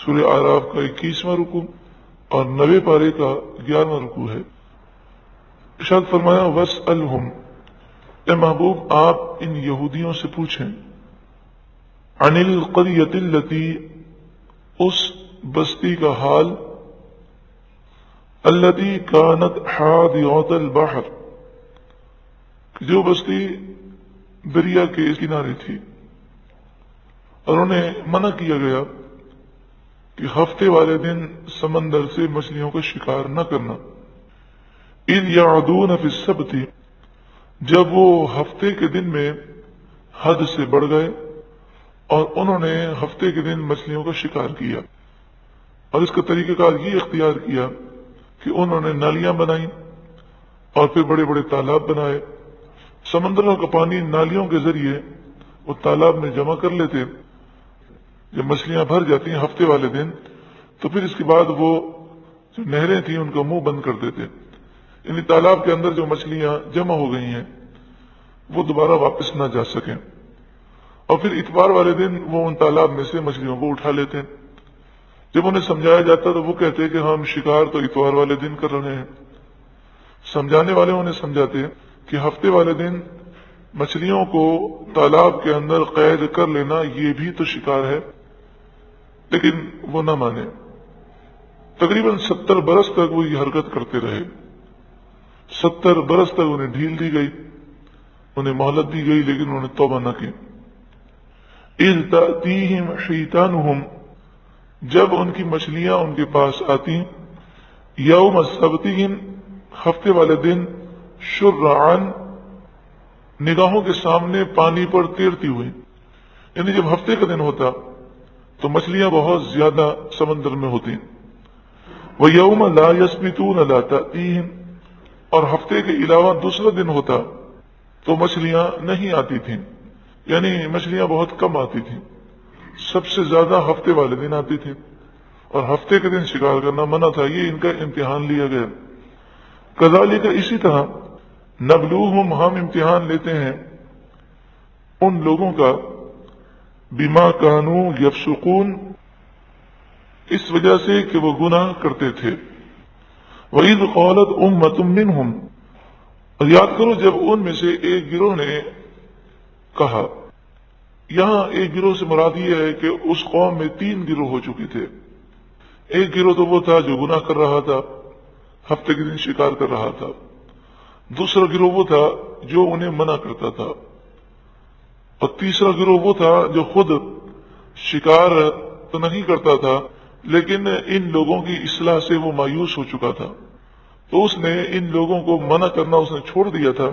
سورہ اعراف کا 21واں رکوع اور 90 پارے کا 11واں رکوع ہے۔ ارشاد فرمایا وَاسْأَلْهُمْ، اے محبوب آپ ان یہودیوں سے پوچھیں، عن القریۃ التی، اس بستی کا حال، التی کانت حاضرۃ البحر، جو بستی دریا کے کنارے تھی، اور انہیں منع کیا گیا کہ ہفتے والے دن سمندر سے مچھلیوں کا شکار نہ کرنا۔ اذ یعدون فی السبت، جب وہ ہفتے کے دن میں حد سے بڑھ گئے اور انہوں نے ہفتے کے دن مچھلیوں کا شکار کیا، اور اس کا طریقہ کار یہ اختیار کیا کہ انہوں نے نالیاں بنائیں اور پھر بڑے بڑے تالاب بنائے۔ سمندروں کا پانی نالیوں کے ذریعے وہ تالاب میں جمع کر لیتے، جب مچھلیاں بھر جاتی ہیں ہفتے والے دن تو پھر اس کے بعد وہ جو نہریں تھیں ان کا منہ بند کر دیتے، یعنی تالاب کے اندر جو مچھلیاں جمع ہو گئی ہیں وہ دوبارہ واپس نہ جا سکیں، اور پھر اتوار والے دن وہ ان تالاب میں سے مچھلیوں کو اٹھا لیتے ہیں۔ جب انہیں سمجھایا جاتا تو وہ کہتے کہ ہم شکار تو اتوار والے دن کر رہے ہیں۔ سمجھانے والے انہیں سمجھاتے کہ ہفتے والے دن مچھلیوں کو تالاب کے اندر قید کر لینا یہ بھی تو شکار ہے، لیکن وہ نہ مانے۔ تقریباً 70 برس تک وہ یہ حرکت کرتے رہے، 70 برس تک انہیں ڈھیل دی گئی، انہیں مہلت دی گئی، لیکن انہوں نے توبہ نہ کی۔ اذ تأتیہم حیتانہم، جب ان کی مچھلیاں ان کے پاس آتی، یوم سبتہم، ہفتے والے دن، شرعن، نگاہوں کے سامنے پانی پر تیرتی ہوئی، یعنی جب ہفتے کا دن ہوتا تو مچھلیاں بہت زیادہ سمندر میں ہوتی، وَيَوْمَ لَا يَسْبِتُونَ لَا تَأْتِيهِمْ، اور ہفتے کے علاوہ دوسرا دن ہوتا تو مچھلیاں نہیں آتی تھیں، یعنی مچھلیاں بہت کم آتی تھیں، سب سے زیادہ ہفتے والے دن آتی تھیں، اور ہفتے کے دن شکار کرنا منع تھا، یہ ان کا امتحان لیا گیا۔ کذالک، اسی طرح، نبلوہم، ہم امتحان لیتے ہیں ان لوگوں کا، بما کانوا یفسقون، اس وجہ سے کہ وہ گناہ کرتے تھے۔ وَإِذْ قَالَتْ أُمَّةٌ مِّنْهُمْ، اور یاد کرو جب ان میں سے ایک گروہ نے کہا، یہاں ایک گروہ سے مراد یہ ہے کہ اس قوم میں 3 گروہ ہو چکے تھے۔ ایک گروہ تو وہ تھا جو گناہ کر رہا تھا، ہفتے کے دن شکار کر رہا تھا، دوسرا گروہ وہ تھا جو انہیں منع کرتا تھا، اور تیسرا گروہ وہ تھا جو خود شکار تو نہیں کرتا تھا لیکن ان لوگوں کی اصلاح سے وہ مایوس ہو چکا تھا، تو اس نے ان لوگوں کو منع کرنا اس نے چھوڑ دیا تھا۔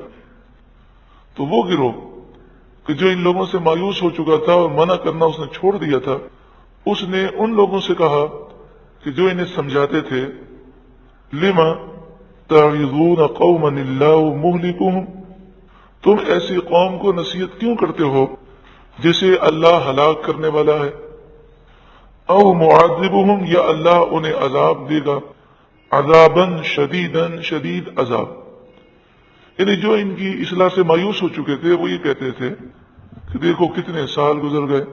تو وہ گروہ کہ جو ان لوگوں سے مایوس ہو چکا تھا اور منع کرنا اس نے چھوڑ دیا تھا، اس نے ان لوگوں سے کہا کہ جو انہیں سمجھاتے تھے، لما تعظون قوما اللہ مہلکہم، تم ایسی قوم کو نصیحت کیوں کرتے ہو جسے اللہ ہلاک کرنے والا ہے، او معذبہم، یا اللہ انہیں عذاب دے گا، عذابا شدیدا، شدید عذاب۔ یعنی جو ان کی اصلاح سے مایوس ہو چکے تھے وہ یہ کہتے تھے کہ دیکھو کتنے سال گزر گئے،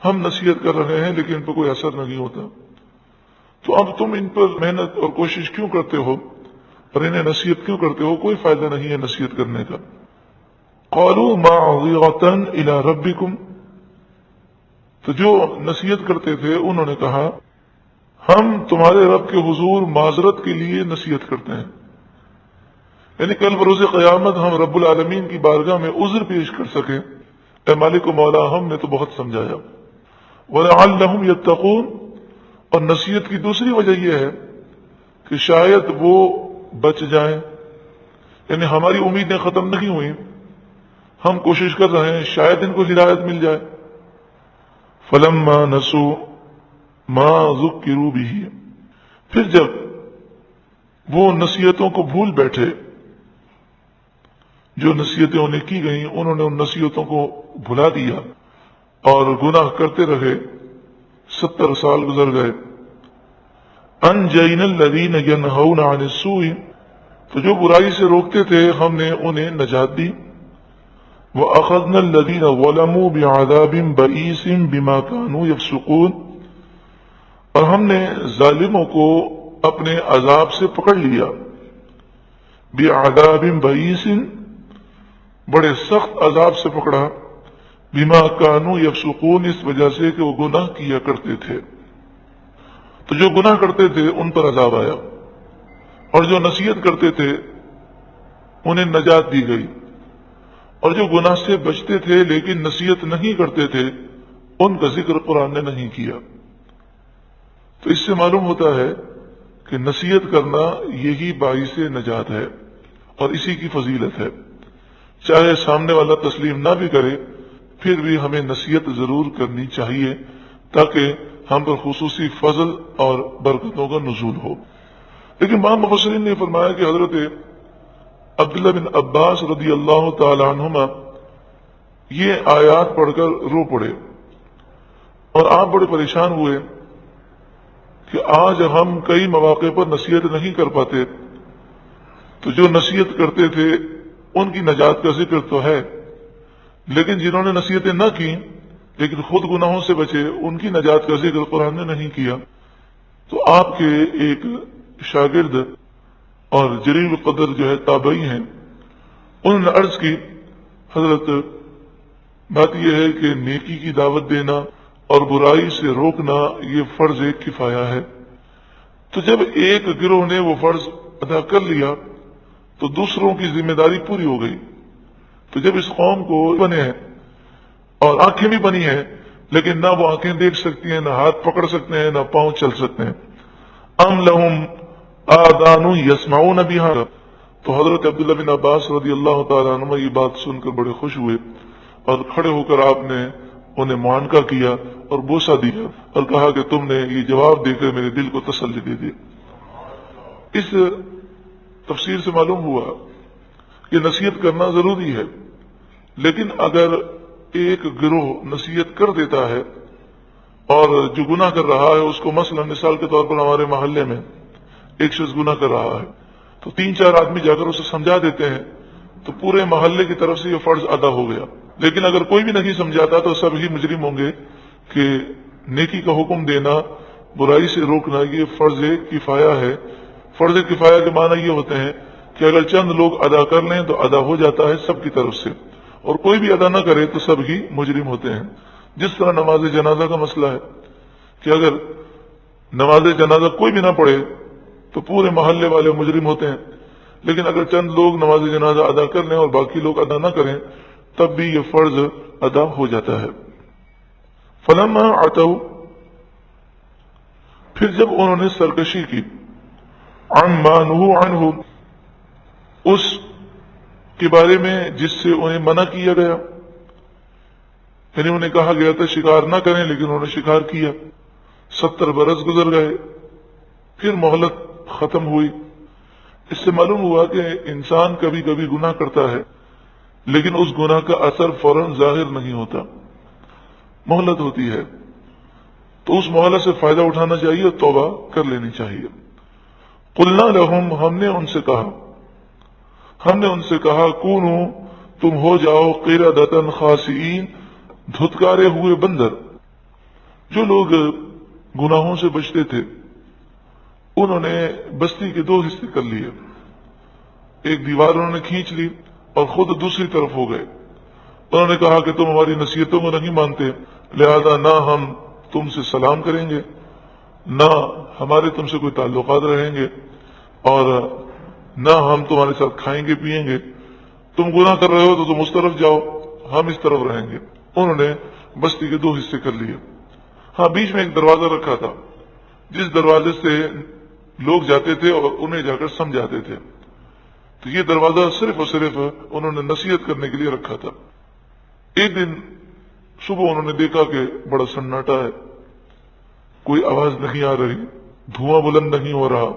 ہم نصیحت کر رہے ہیں لیکن ان پر کوئی اثر نہیں ہوتا، تو اب تم ان پر محنت اور کوشش کیوں کرتے ہو اور انہیں نصیحت کیوں کرتے ہو، کوئی فائدہ نہیں ہے نصیحت کرنے کا۔ قالوا معذرة الى ربکم، تو جو نصیحت کرتے تھے انہوں نے کہا ہم تمہارے رب کے حضور معذرت کے لیے نصیحت کرتے ہیں، یعنی کل بروز قیامت ہم رب العالمین کی بارگاہ میں عذر پیش کر سکیں، اے مالک و مولا ہم نے تو بہت سمجھایا۔ وَلَعَلَّهُمْ يَتَّقُونَ، اور نصیحت کی دوسری وجہ یہ ہے کہ شاید وہ بچ جائیں، یعنی ہماری امیدیں ختم نہیں ہوئیں، ہم کوشش کر رہے ہیں شاید ان کو ہدایت مل جائے۔ فَلَمَّا نَسُوا مَا ذُكِّرُوا بِهِ، پھر جب وہ نصیحتوں کو بھول بیٹھے، جو نصیحتیں انہیں کی گئیں انہوں نے ان نصیحتوں کو بھلا دیا اور گناہ کرتے رہے، 70 سال گزر گئے۔ انجینا الذین ینہون عن السوء، تو جو برائی سے روکتے تھے ہم نے انہیں نجات دی۔ وَأَخَذْنَا الَّذِينَ ظَلَمُوا بِعَذَابٍ بَئِيسٍ بِمَا كَانُوا يَفْسُقُونَ، اور ہم نے ظالموں کو اپنے عذاب سے پکڑ لیا، بعذاب بئیس، بڑے سخت عذاب سے پکڑا، بما کانوا یفسقون، اس وجہ سے کہ وہ گناہ کیا کرتے تھے۔ تو جو گناہ کرتے تھے ان پر عذاب آیا، اور جو نصیحت کرتے تھے انہیں نجات دی گئی، اور جو گناہ سے بچتے تھے لیکن نصیحت نہیں کرتے تھے ان کا ذکر قرآن نے نہیں کیا۔ تو اس سے معلوم ہوتا ہے کہ نصیحت کرنا یہی باعث نجات ہے اور اسی کی فضیلت ہے۔ چاہے سامنے والا تسلیم نہ بھی کرے پھر بھی ہمیں نصیحت ضرور کرنی چاہیے تاکہ ہم پر خصوصی فضل اور برکتوں کا نزول ہو۔ لیکن بعض مفسرین نے فرمایا کہ حضرت عبداللہ بن عباس رضی اللہ تعالی عنہما یہ آیات پڑھ کر رو پڑے اور آپ بڑے پریشان ہوئے کہ آج ہم کئی مواقع پر نصیحت نہیں کر پاتے، تو جو نصیحت کرتے تھے ان کی نجات کا ذکر تو ہے، لیکن جنہوں نے نصیحتیں نہ کی لیکن خود گناہوں سے بچے ان کی نجات کا ذکر قرآن نے نہیں کیا۔ تو آپ کے ایک شاگرد اور جلیل القدر جو ہے تابعی ہیں، انہوں نے عرض کی حضرت بات یہ ہے کہ نیکی کی دعوت دینا اور برائی سے روکنا یہ فرض کفایہ ہے، تو جب ایک گروہ نے وہ فرض ادا کر لیا تو دوسروں کی ذمہ داری پوری ہو گئی۔ تو جب اس قوم کو بنے ہیں اور آنکھیں بھی بنی ہیں لیکن نہ وہ آنکھیں دیکھ سکتی ہیں، نہ ہاتھ پکڑ سکتے ہیں، نہ پاؤں چل سکتے ہیں، ام لہم آذان یسمعون بہا، تو حضرت عبداللہ بن عباس رضی اللہ تعالیٰ عنہ یہ بات سن کر بڑے خوش ہوئے اور کھڑے ہو کر آپ نے انہیں معانقہ کیا اور بوسہ دیا اور کہا کہ تم نے یہ جواب دے کر میرے دل کو تسلی دے دی۔ اس تفسیر سے معلوم ہوا کہ نصیحت کرنا ضروری ہے، لیکن اگر ایک گروہ نصیحت کر دیتا ہے اور جو گناہ کر رہا ہے اس کو مثلا مثال کے طور پر ہمارے محلے میں ایک شخص گناہ کر رہا ہے تو 3-4 آدمی جا کر اسے سمجھا دیتے ہیں تو پورے محلے کی طرف سے یہ فرض ادا ہو گیا۔ لیکن اگر کوئی بھی نہیں سمجھاتا تو سب ہی مجرم ہوں گے کہ نیکی کا حکم دینا، برائی سے روکنا یہ فرض کفایہ ہے۔ فرض کفایہ کے معنی یہ ہوتے ہیں کہ اگر چند لوگ ادا کر لیں تو ادا ہو جاتا ہے سب کی طرف سے، اور کوئی بھی ادا نہ کرے تو سب ہی مجرم ہوتے ہیں۔ جس طرح نماز جنازہ کا مسئلہ ہے کہ اگر نماز جنازہ کوئی بھی نہ پڑھے تو پورے محلے والے مجرم ہوتے ہیں، لیکن اگر چند لوگ نماز جنازہ ادا کر لیں اور باقی لوگ ادا نہ کریں تب بھی یہ فرض ادا ہو جاتا ہے۔ فلما عتوا، پھر جب انہوں نے سرکشی کی، عن ما نہوا عنہ، اس کے بارے میں جس سے انہیں منع کیا گیا، یعنی انہیں کہا گیا تھا شکار نہ کریں لیکن انہوں نے شکار کیا، 70 برس گزر گئے، پھر مہلت ختم ہوئی۔ اس سے معلوم ہوا کہ انسان کبھی کبھی گناہ کرتا ہے لیکن اس گناہ کا اثر فوراً ظاہر نہیں ہوتا، مہلت ہوتی ہے، تو اس مہلت سے فائدہ اٹھانا چاہیے اور توبہ کر لینی چاہیے۔ قلنا لہم، ہم نے ان سے کہا کونوا، تم ہو جاؤ قردۃ خاسئین، دھتکارے ہوئے بندر۔ جو لوگ گناہوں سے بچتے تھے انہوں نے بستی کے 2 حصے کر لیے، ایک دیوار انہوں نے کھینچ لی اور خود دوسری طرف ہو گئے۔ انہوں نے کہا کہ تم ہماری نصیحتوں کو نہیں مانتے، لہذا نہ ہم تم سے سلام کریں گے، نہ ہمارے تم سے کوئی تعلقات رہیں گے، اور نہ ہم تمہارے ساتھ کھائیں گے پیئیں گے۔ تم گناہ کر رہے ہو تو تم اس طرف جاؤ، ہم اس طرف رہیں گے۔ انہوں نے بستی کے 2 حصے کر لیے۔ ہاں، بیچ میں ایک دروازہ رکھا تھا جس دروازے سے لوگ جاتے تھے اور انہیں جا کر سمجھاتے تھے، تو یہ دروازہ صرف اور صرف انہوں نے نصیحت کرنے کے لیے رکھا تھا۔ ایک دن صبح انہوں نے دیکھا کہ بڑا سناٹا ہے، کوئی آواز نہیں آ رہی، دھواں بلند نہیں ہو رہا،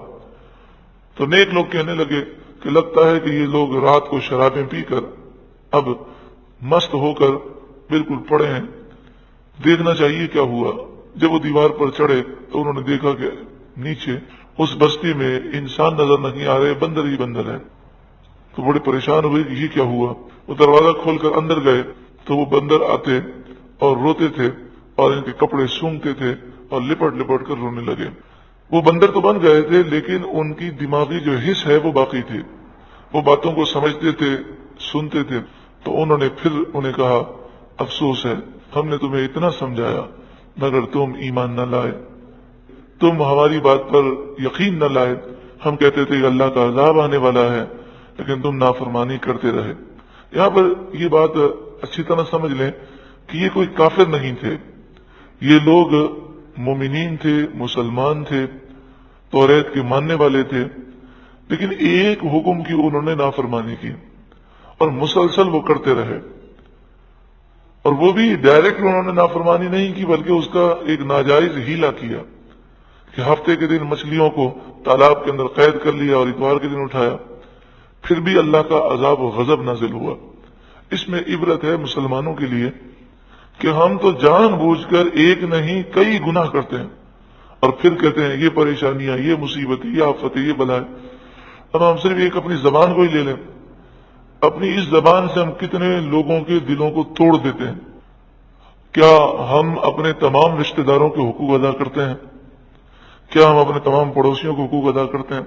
تو نیک لوگ کہنے لگے کہ لگتا ہے کہ یہ لوگ رات کو شرابیں پی کر اب مست ہو کر بالکل پڑے ہیں، دیکھنا چاہیے کیا ہوا۔ جب وہ دیوار پر چڑھے تو انہوں نے دیکھا کہ نیچے اس بستی میں انسان نظر نہیں آ رہے، بندر ہی بندر ہے۔ تو بڑے پریشان ہوئے کہ یہ کیا ہوا۔ وہ دروازہ کھول کر اندر گئے تو وہ بندر آتے اور روتے تھے اور ان کے کپڑے سونگتے تھے اور لپٹ لپٹ کر رونے لگے۔ وہ بندر تو بن گئے تھے لیکن ان کی دماغی جو حص ہے وہ باقی تھی، وہ باتوں کو سمجھتے تھے، سنتے تھے۔ تو انہوں نے پھر انہیں کہا افسوس ہے، ہم نے تمہیں اتنا سمجھایا مگر تم ایمان نہ لائے، تم ہماری بات پر یقین نہ لائے۔ ہم کہتے تھے کہ اللہ کا عذاب آنے والا ہے لیکن تم نافرمانی کرتے رہے۔ یہاں پر یہ بات اچھی طرح سمجھ لیں کہ یہ کوئی کافر نہیں تھے، یہ لوگ مومنین تھے، مسلمان تھے، توریت کے ماننے والے تھے، لیکن ایک حکم کی انہوں نے نافرمانی کی اور مسلسل وہ کرتے رہے۔ اور وہ بھی ڈائریکٹ انہوں نے نافرمانی نہیں کی بلکہ اس کا ایک ناجائز ہیلا کیا کہ ہفتے کے دن مچھلیوں کو تالاب کے اندر قید کر لیا اور اتوار کے دن اٹھایا، پھر بھی اللہ کا عذاب و غضب نازل ہوا۔ اس میں عبرت ہے مسلمانوں کے لیے کہ ہم تو جان بوجھ کر ایک نہیں کئی گناہ کرتے ہیں اور پھر کہتے ہیں یہ پریشانیاں، یہ مصیبت، یہ آفت، یہ بلائے۔ اب ہم صرف ایک اپنی زبان کو ہی لے لیں، اپنی اس زبان سے ہم کتنے لوگوں کے دلوں کو توڑ دیتے ہیں۔ کیا ہم اپنے تمام رشتہ داروں کے حقوق ادا کرتے ہیں؟ کیا ہم اپنے تمام پڑوسیوں کے حقوق ادا کرتے ہیں؟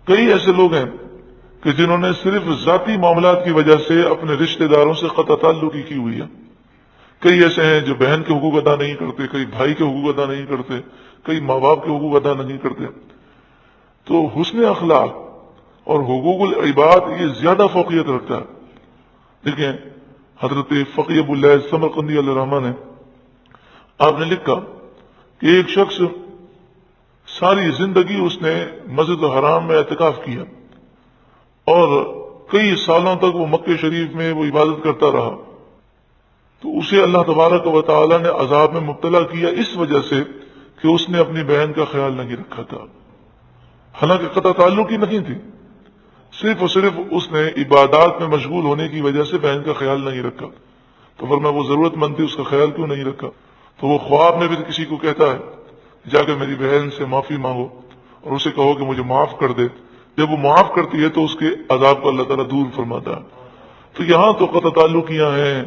کئی ایسے لوگ ہیں کہ جنہوں نے صرف ذاتی معاملات کی وجہ سے اپنے رشتہ داروں سے قطع تعلقی کی ہوئی ہے۔ کئی ایسے ہیں جو بہن کے حقوق ادا نہیں کرتے، کئی بھائی کے حقوق ادا نہیں کرتے، کئی ماں باپ کے حقوق ادا نہیں کرتے۔ تو حسن اخلاق اور حقوق العباد یہ زیادہ فوقیت رکھتا ہے۔ دیکھیں حضرت فقی ابو اللہ سمرقندی علیہ الرحمہ نے آپ نے لکھا کہ ایک شخص ساری زندگی اس نے مسجد الحرام میں اعتکاف کیا اور کئی سالوں تک وہ مکہ شریف میں وہ عبادت کرتا رہا، تو اسے اللہ تبارک و تعالی نے عذاب میں مبتلا کیا اس وجہ سے کہ اس نے اپنی بہن کا خیال نہیں رکھا تھا۔ حالانکہ قطع تعلق ہی نہیں تھی، صرف اور صرف اس نے عبادات میں مشغول ہونے کی وجہ سے بہن کا خیال نہیں رکھا۔ تو فرمایا وہ ضرورت مند تھی، اس کا خیال کیوں نہیں رکھا؟ تو وہ خواب میں بھی کسی کو کہتا ہے جا کے میری بہن سے معافی مانگو اور اسے کہو کہ مجھے معاف کر دے۔ جب وہ معاف کرتی ہے تو اس کے عذاب کو اللہ تعالیٰ دور فرماتا ہے۔ تو یہاں تو قطع تعلقیاں ہیں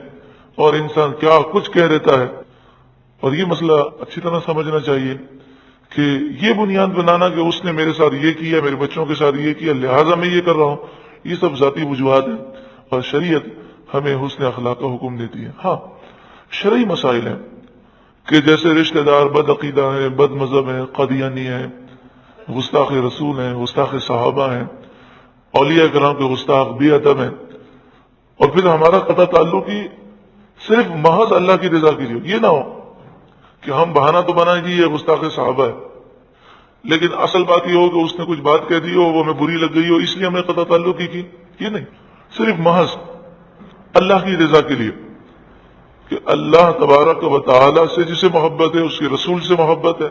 اور انسان کیا کچھ کہہ دیتا ہے، اور یہ مسئلہ اچھی طرح سمجھنا چاہیے کہ یہ بنیاد بنانا کہ اس نے میرے ساتھ یہ کیا، میرے بچوں کے ساتھ یہ کیا، لہٰذا میں یہ کر رہا ہوں، یہ سب ذاتی وجوہات ہیں اور شریعت ہمیں حسن اخلاق کا حکم دیتی ہے۔ ہاں شرعی مسائل ہیں کہ جیسے رشتہ دار بد عقیدہ ہیں، بد مذہب ہیں، قادیانی ہیں، گستاخ رسول ہیں، گستاخ صحابہ ہیں، اولیاء کرام کے گستاخ بے ادب ہیں، اور پھر ہمارا قطع تعلقی صرف محض اللہ کی رضا کے لیے، یہ نہ ہو کہ ہم بہانہ تو بنائیں گے یہ گستاخ صحابہ ہے لیکن اصل بات یہ ہو کہ اس نے کچھ بات کہہ دی ہو، وہ ہمیں بری لگ گئی ہو، اس لیے ہم نے قطع تعلقی کی، یہ نہیں، صرف محض اللہ کی رضا کے لیے کہ اللہ تبارک و تعالی سے جسے محبت ہے، اس کے رسول سے محبت ہے،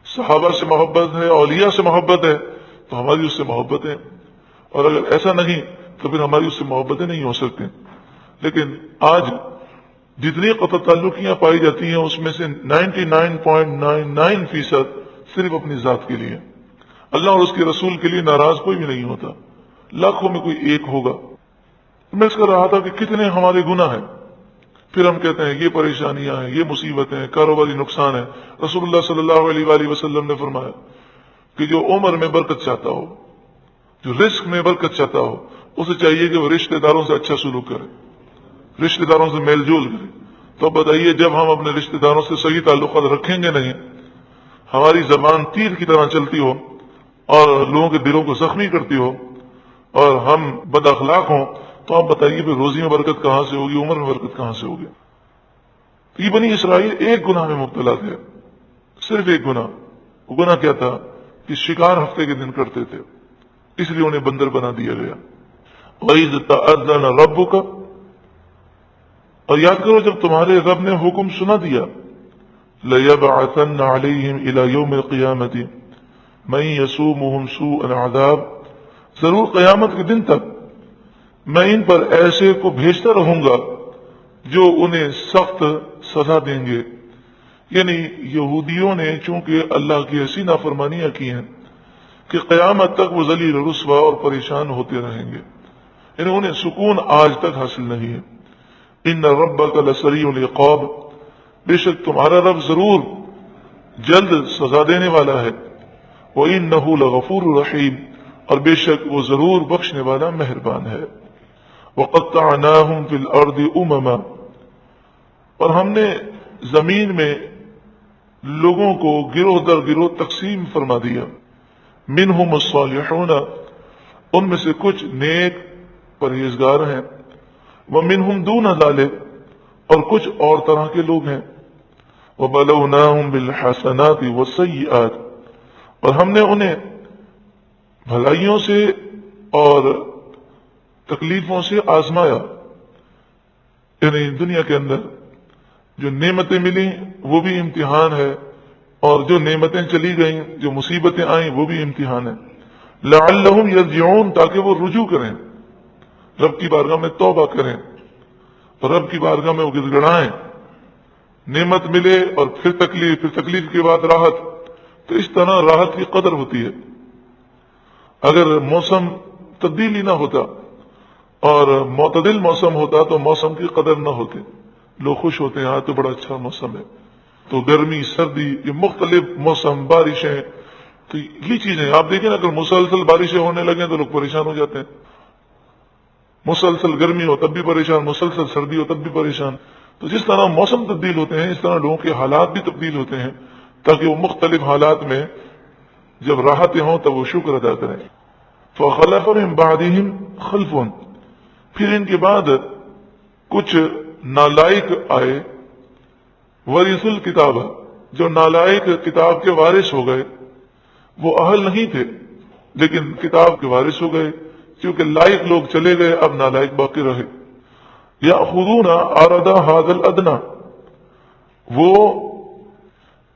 صحابہ سے محبت ہے، اولیاء سے محبت ہے، تو ہماری اس سے محبت ہے، اور اگر ایسا نہیں تو پھر ہماری اس سے محبتیں نہیں ہو سکتی۔ لیکن آج جتنی قطع تعلقیاں پائی جاتی ہیں اس میں سے 99.99% صرف اپنی ذات کے لیے، اللہ اور اس کے رسول کے لیے ناراض کوئی بھی نہیں ہوتا، لاکھوں میں کوئی ایک ہوگا۔ میں اس کر رہا تھا کہ کتنے ہمارے گناہ ہیں، پھر ہم کہتے ہیں یہ پریشانیاں ہیں، یہ مصیبتیں ہیں، کاروباری نقصان ہے۔ رسول اللہ صلی اللہ علیہ وآلہ وسلم نے فرمایا کہ جو عمر میں برکت چاہتا ہو، جو رزق میں برکت چاہتا ہو، اسے چاہیے کہ وہ رشتہ داروں سے اچھا سلوک کرے، رشتہ داروں سے میل جول کرے۔ تو بتائیے جب ہم اپنے رشتہ داروں سے صحیح تعلقات رکھیں گے نہیں، ہماری زبان تیر کی طرح چلتی ہو اور لوگوں کے دلوں کو زخمی کرتی ہو اور ہم بد اخلاق ہوں، تو آپ بتائیے پھر روزی میں برکت کہاں سے ہوگی، عمر میں برکت کہاں سے ہوگی؟ یہ بنی اسرائیل ایک گناہ میں مبتلا تھے، صرف ایک گناہ۔ وہ گناہ کیا تھا کہ شکار ہفتے کے دن کرتے تھے، اس لیے انہیں بندر بنا دیا گیا۔ وَإِذْ تَأَذَّنَ رَبُّكَ، اور یاد کرو جب تمہارے رب نے حکم سنا دیا، لَيَبْعَثَنَّ عَلَيْهِمْ إِلَى يَوْمِ الْقِيَامَةِ مَن يَسُومُهُمْ سُوءَ الْعَذَابِ، ضرور قیامت کے دن تک میں ان پر ایسے کو بھیجتا رہوں گا جو انہیں سخت سزا دیں گے۔ یعنی یہودیوں نے چونکہ اللہ کی ایسی نافرمانیاں کی ہیں کہ قیامت تک وہ ذلیل رسوا اور پریشان ہوتے رہیں گے، یعنی انہیں سکون آج تک حاصل نہیں ہے۔ ان ربک لسریع العقاب، بے شک تمہارا رب ضرور جلد سزا دینے والا ہے۔ وَإِنَّهُ لَغَفُورٌ رَحِيمٌ، اور بے شک وہ ضرور بخشنے والا مہربان ہے۔ وَقَطَّعْنَاهُمْ فِي الْأَرْضِ أُمَمًا، اور ہم نے زمین میں لوگوں کو گروہ در گروہ تقسیم فرما دیا۔ منہم الصالحون، ان میں سے کچھ نیک پرہیزگار ہیں، ومنہم دون ذلک، اور کچھ اور طرح کے لوگ ہیں۔ وبلوناہم بالحسنات والسیئات، اور ہم نے انہیں بھلائیوں سے اور تکلیفوں سے آزمایا، یعنی دنیا کے اندر جو نعمتیں ملی وہ بھی امتحان ہے، اور جو نعمتیں چلی گئیں، جو مصیبتیں آئیں، وہ بھی امتحان ہے۔ لعلہم یرجعون، تاکہ وہ رجوع کریں، رب کی بارگاہ میں توبہ کریں، اور رب کی بارگاہ میں وہ گڑ گڑائیں۔ نعمت ملے اور پھر تکلیف کے بعد راحت، تو اس طرح راحت کی قدر ہوتی ہے۔ اگر موسم تبدیلی نہ ہوتا اور معتدل موسم ہوتا تو موسم کی قدر نہ ہوتی، لوگ خوش ہوتے ہیں، آج تو بڑا اچھا موسم ہے۔ تو گرمی، سردی، یہ مختلف موسم، بارشیں، تو یہ چیزیں آپ دیکھیں نا، اگر مسلسل بارشیں ہونے لگیں تو لوگ پریشان ہو جاتے ہیں۔ مسلسل گرمی ہو تب بھی پریشان، مسلسل سردی ہو تب بھی پریشان۔ تو جس طرح موسم تبدیل ہوتے ہیں، اس طرح لوگوں کے حالات بھی تبدیل ہوتے ہیں، تاکہ وہ مختلف حالات میں جب راحتیں ہوں تب وہ شکر ادا کریں۔ فَخَلَفَ مِن بَعْدِهِمْ خَلْفٌ، پھر ان کے بعد کچھ نالائق آئے، وَرِثُوا الْكِتَابَ، جو نالائق کتاب کے وارث ہو گئے، وہ اہل نہیں تھے لیکن کتاب کے وارث ہو گئے، کیونکہ لائق لوگ چلے گئے، اب نالائق باقی رہے۔ یأخذون عرض هذا الادنى، وہ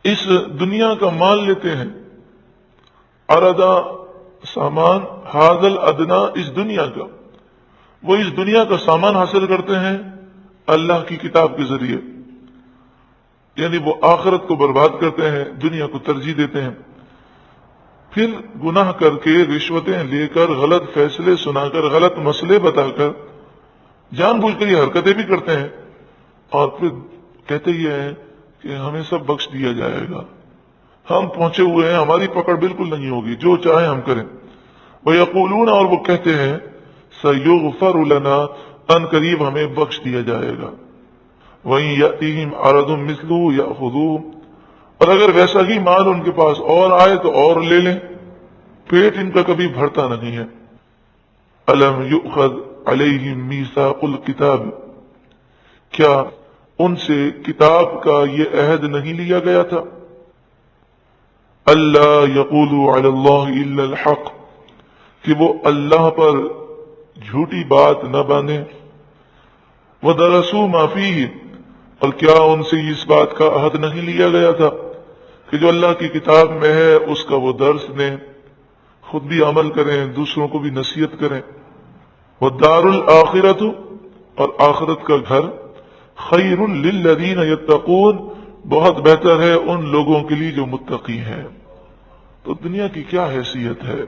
اس دنیا کا مال لیتے ہیں، عرض سامان، هذا الادنى اس دنیا کا، وہ اس دنیا کا سامان حاصل کرتے ہیں اللہ کی کتاب کے ذریعے، یعنی وہ آخرت کو برباد کرتے ہیں، دنیا کو ترجیح دیتے ہیں۔ پھر گناہ کر کے، رشوتیں لے کر، غلط فیصلے سنا کر، غلط مسئلے بتا کر، جان بوجھ کر یہ حرکتیں بھی کرتے ہیں، اور پھر کہتے یہ ہیں کہ ہمیں سب بخش دیا جائے گا، ہم پہنچے ہوئے ہیں، ہماری پکڑ بالکل نہیں ہوگی، جو چاہیں ہم کریں۔ وَيَقُولُونَ، اور وہ کہتے ہیں، سَيُغْفَرُ لَنَا، ان قریب ہمیں بخش دیا جائے گا۔ وَإِن يَأْتِهِمْ عَرَضٌ مِثْلُهُ يَأْخُذُوهُ، اور اگر ویسا ہی مال ان کے پاس اور آئے تو اور لے لیں، پیٹ ان کا کبھی بھرتا نہیں ہے۔ أَلَمْ يُؤْخَذْ عَلَيْهِمْ مِيثَاقُ الْكِتَابِ، کیا ان سے کتاب کا یہ عہد نہیں لیا گیا تھا؟ أَلَّا يَقُولُوا عَلَى اللَّهِ إِلَّا الْحَقَّ، کہ وہ اللہ پر جھوٹی بات نہ باندھیں۔ وَدَرَسُوا مَا فِيهِ، اور کیا ان سے اس بات کا عہد نہیں لیا گیا تھا کہ جو اللہ کی کتاب میں ہے اس کا وہ درس دیں، خود بھی عمل کریں، دوسروں کو بھی نصیحت کریں۔ وَالدَّارُ الْآخِرَةُ، اور آخرت کا گھر، خَيْرٌ لِلَّذِينَ يَتَّقُونَ، بہت بہتر ہے ان لوگوں کے لیے جو متقی ہیں۔ تو دنیا کی کیا حیثیت ہے،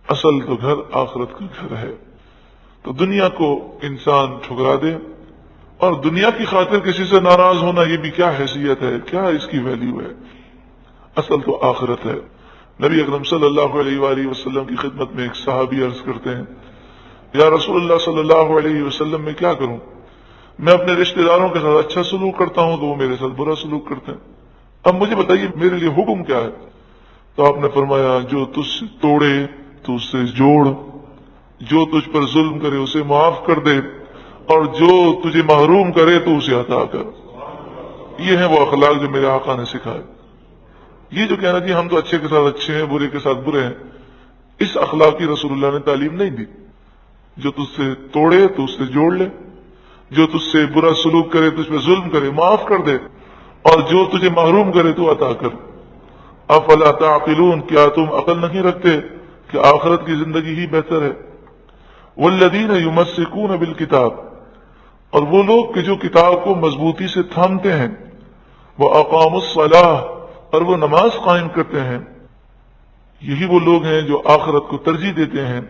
اصل تو گھر آخرت کا گھر ہے۔ تو دنیا کو انسان ٹھکرا دے اور دنیا کی خاطر کسی سے ناراض ہونا، یہ بھی کیا حیثیت ہے، کیا اس کی ویلیو ہے، اصل تو آخرت ہے۔ نبی اکرم صلی اللہ علیہ وآلہ وسلم کی خدمت میں ایک صحابی عرض کرتے ہیں، یا رسول اللہ صلی اللہ علیہ وسلم میں کیا کروں، میں اپنے رشتہ داروں کے ساتھ اچھا سلوک کرتا ہوں تو وہ میرے ساتھ برا سلوک کرتے ہیں، اب مجھے بتائیے میرے لیے حکم کیا ہے؟ تو آپ نے فرمایا، جو تجھ سے توڑے تو اس سے جوڑ، جو تجھ پر ظلم کرے اسے معاف کر دے، اور جو تجھے محروم کرے تو اسے عطا کر۔ یہ ہیں وہ اخلاق جو میرے آقا نے سکھائے۔ یہ جو کہنا جی ہم تو اچھے کے ساتھ اچھے ہیں، برے کے ساتھ برے ہیں، اس اخلاق کی رسول اللہ نے تعلیم نہیں دی۔ جو تجھ سے توڑے تو اس سے جوڑ لے، جو تجھ سے برا سلوک کرے، تجھ پہ ظلم کرے، معاف کر دے، اور جو تجھے محروم کرے تو عطا کر۔ افلا تعقلون، کیا تم عقل نہیں رکھتے کہ آخرت کی زندگی ہی بہتر ہے؟ والذین یمسکون بالکتاب، اور وہ لوگ کہ جو کتاب کو مضبوطی سے تھامتے ہیں، وہ اقاموا الصلاۃ، اور وہ نماز قائم کرتے ہیں، یہی وہ لوگ ہیں جو آخرت کو ترجیح دیتے ہیں۔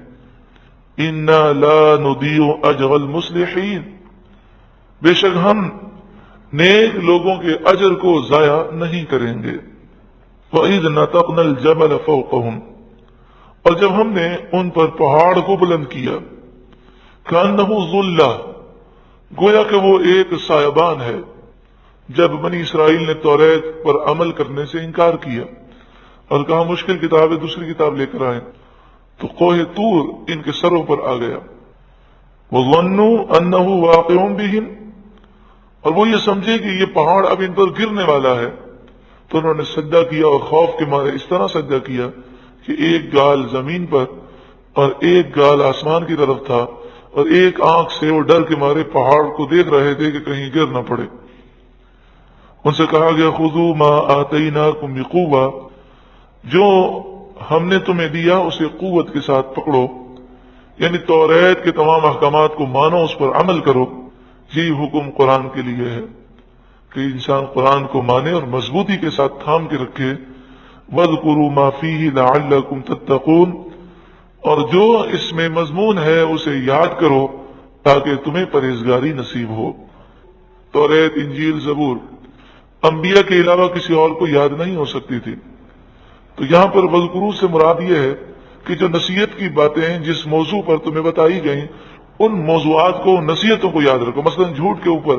انا لا نضيع اجر المصلحین، بے شک ہم نیک لوگوں کے اجر کو ضائع نہیں کریں گے۔ وَإِذْ نَتَقْنَا الْجَبَلَ فَوْقَهُمْ، اور جب ہم نے ان پر پہاڑ کو بلند کیا، كَأَنَّهُ ظُلَّةٌ، گویا کہ وہ ایک سایبان ہے، جب بنی اسرائیل نے توریت پر عمل کرنے سے انکار کیا اور کہا مشکل کتاب ہے، دوسری کتاب لے کر آئیں، تو کوہ طور ان کے سروں پر آ گیا۔ وَظَنُّوا أَنَّهُ وَاقِعٌ بِهِمْ، اور وہ یہ سمجھے کہ یہ پہاڑ اب ان پر گرنے والا ہے، تو انہوں نے سجدہ کیا اور خوف کے مارے اس طرح سجدہ کیا کہ ایک گال زمین پر اور ایک گال آسمان کی طرف تھا، اور ایک آنکھ سے وہ ڈر کے مارے پہاڑ کو دیکھ رہے تھے کہ کہیں گر نہ پڑے۔ ان سے کہا گیا خذوا ما آتیناکم بقوۃ، جو ہم نے تمہیں دیا اسے قوت کے ساتھ پکڑو، یعنی توریت کے تمام احکامات کو مانو، اس پر عمل کرو۔ یہی حکم قرآن کے لیے ہے کہ انسان قرآن کو مانے اور مضبوطی کے ساتھ تھام کے رکھے۔ وَاذْكُرُوا مَا فِيهِ لَعَلَّكُمْ تَتَّقُونَ، اور جو اس میں مضمون ہے اسے یاد کرو تاکہ تمہیں پرہیزگاری نصیب ہو۔ توریت، انجیل، زبور انبیاء کے علاوہ کسی اور کو یاد نہیں ہو سکتی تھی، تو یہاں پر وذکروا سے مراد یہ ہے کہ جو نصیحت کی باتیں جس موضوع پر تمہیں بتائی گئیں ان موضوعات کو، نصیحتوں کو یاد رکھو۔ مثلا جھوٹ کے اوپر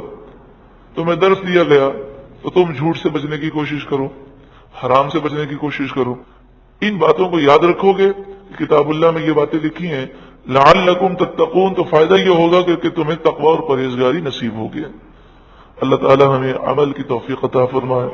تمہیں درس دیا گیا تو تم جھوٹ سے بچنے کی کوشش کرو، حرام سے بچنے کی کوشش کرو۔ ان باتوں کو یاد رکھو گے، کتاب اللہ میں یہ باتیں لکھی ہیں، لعلکم تتقون، تو فائدہ یہ ہوگا کہ تمہیں تقوی اور پرہیزگاری نصیب ہوگی۔ اللہ تعالی ہمیں عمل کی توفیق عطا فرمائے۔